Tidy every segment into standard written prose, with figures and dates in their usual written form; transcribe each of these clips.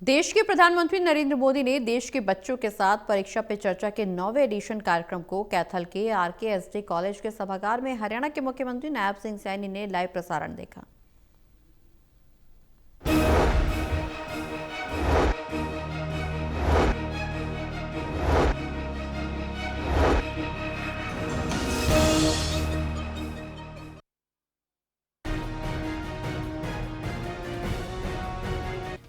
देश के प्रधानमंत्री नरेंद्र मोदी ने देश के बच्चों के साथ परीक्षा पे चर्चा के 9वें एडिशन कार्यक्रम को कैथल के आरकेएसडी कॉलेज के सभागार में हरियाणा के मुख्यमंत्री नायब सिंह सैनी ने लाइव प्रसारण देखा।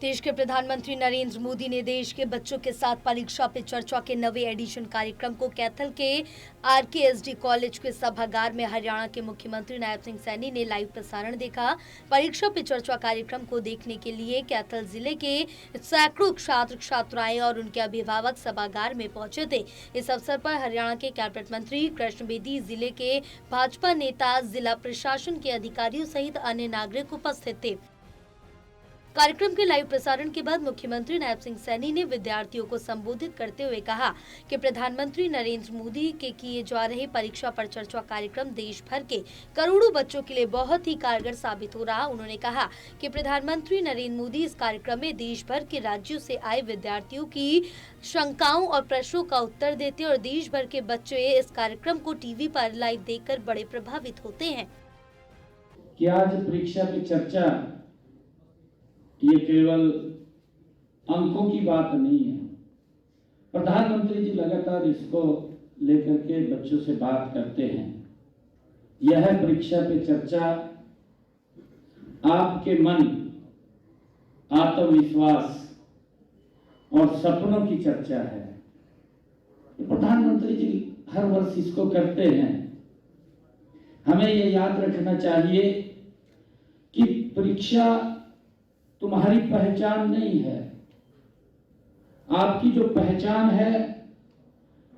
देश के प्रधानमंत्री नरेंद्र मोदी ने देश के बच्चों के साथ परीक्षा पे चर्चा के 9वें एडिशन कार्यक्रम को कैथल के आरकेएसडी कॉलेज के सभागार में हरियाणा के मुख्यमंत्री नायब सिंह सैनी ने लाइव प्रसारण देखा। परीक्षा पे चर्चा कार्यक्रम को देखने के लिए कैथल जिले के सैकड़ों छात्र छात्राएं और उनके अभिभावक सभागार में पहुंचे थे। इस अवसर पर हरियाणा के कैबिनेट मंत्री कृष्ण बेदी, जिले के भाजपा नेता, जिला प्रशासन के अधिकारियों सहित अन्य नागरिक उपस्थित थे। कार्यक्रम के लाइव प्रसारण के बाद मुख्यमंत्री नायब सिंह सैनी ने विद्यार्थियों को संबोधित करते हुए कहा कि प्रधानमंत्री नरेंद्र मोदी के किए जा रहे परीक्षा पर चर्चा कार्यक्रम देश भर के करोड़ों बच्चों के लिए बहुत ही कारगर साबित हो रहा। उन्होंने कहा कि प्रधानमंत्री नरेंद्र मोदी इस कार्यक्रम में देश भर के राज्यों से आए विद्यार्थियों की शंकाओं और प्रश्नों का उत्तर देते और देश भर के बच्चे इस कार्यक्रम को टीवी पर लाइव देखकर बड़े प्रभावित होते हैं। कि आज परीक्षा की चर्चा ये केवल अंकों की बात नहीं है। प्रधानमंत्री जी लगातार इसको लेकर के बच्चों से बात करते हैं। यह परीक्षा पे चर्चा आपके मन, आत्मविश्वास और सपनों की चर्चा है। प्रधानमंत्री जी हर वर्ष इसको करते हैं। हमें ये याद रखना चाहिए कि परीक्षा तुम्हारी पहचान नहीं है। आपकी जो पहचान है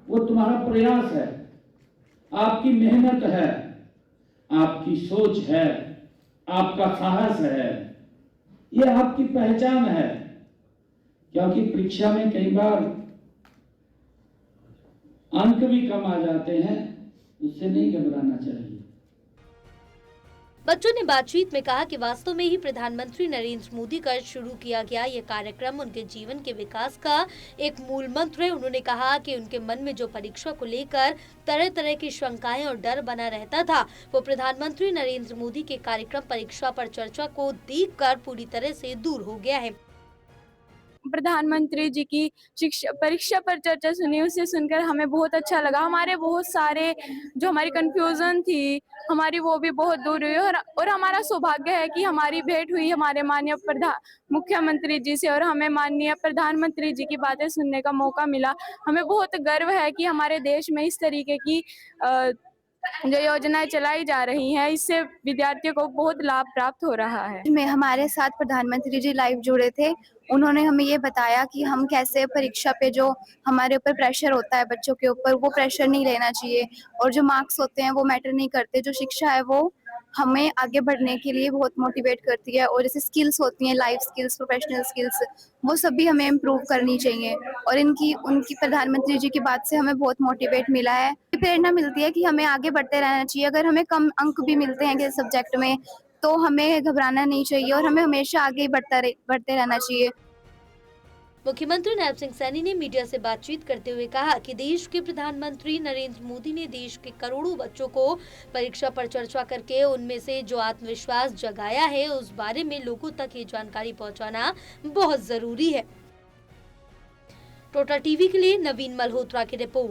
वो तुम्हारा प्रयास है, आपकी मेहनत है, आपकी सोच है, आपका साहस है। ये आपकी पहचान है। क्योंकि परीक्षा में कई बार अंक भी कम आ जाते हैं, उससे नहीं घबराना चाहिए। बच्चों ने बातचीत में कहा कि वास्तव में ही प्रधानमंत्री नरेंद्र मोदी का शुरू किया गया ये कार्यक्रम उनके जीवन के विकास का एक मूल मंत्र है। उन्होंने कहा कि उनके मन में जो परीक्षा को लेकर तरह तरह की शंकाएं और डर बना रहता था, वो प्रधानमंत्री नरेंद्र मोदी के कार्यक्रम परीक्षा पर चर्चा को देखकर पूरी तरह से दूर हो गया है। प्रधानमंत्री जी की परीक्षा पर चर्चा सुनी, उसे सुनकर हमें बहुत अच्छा लगा। हमारे बहुत सारे जो हमारी कंफ्यूजन थी, हमारी वो भी बहुत दूर हुई और हमारा सौभाग्य है कि हमारी भेंट हुई हमारे माननीय मुख्यमंत्री जी से और हमें माननीय प्रधानमंत्री जी की बातें सुनने का मौका मिला। हमें बहुत गर्व है कि हमारे देश में इस तरीके की जो योजनाएं चलाई जा रही हैं, इससे विद्यार्थियों को बहुत लाभ प्राप्त हो रहा है। में हमारे साथ प्रधानमंत्री जी लाइव जुड़े थे। उन्होंने हमें ये बताया कि हम कैसे परीक्षा पे जो हमारे ऊपर प्रेशर होता है बच्चों के ऊपर, वो प्रेशर नहीं लेना चाहिए और जो मार्क्स होते हैं वो मैटर नहीं करते। जो शिक्षा है वो हमें आगे बढ़ने के लिए बहुत मोटिवेट करती है और जैसे स्किल्स होती हैं, लाइफ स्किल्स, प्रोफेशनल स्किल्स, वो सब भी हमें इम्प्रूव करनी चाहिए। और उनकी प्रधानमंत्री जी की बात से हमें बहुत मोटिवेट मिला है। प्रेरणा मिलती है कि हमें आगे बढ़ते रहना चाहिए। अगर हमें कम अंक भी मिलते हैं किसी सब्जेक्ट में तो हमें घबराना नहीं चाहिए और हमें हमेशा आगे बढ़ते रहना चाहिए। मुख्यमंत्री नायब सिंह सैनी ने मीडिया से बातचीत करते हुए कहा कि देश के प्रधानमंत्री नरेंद्र मोदी ने देश के करोड़ों बच्चों को परीक्षा पर चर्चा करके उनमें से जो आत्मविश्वास जगाया है, उस बारे में लोगों तक ये जानकारी पहुंचाना बहुत जरूरी है। टोटा टीवी के लिए नवीन मल्होत्रा की रिपोर्ट।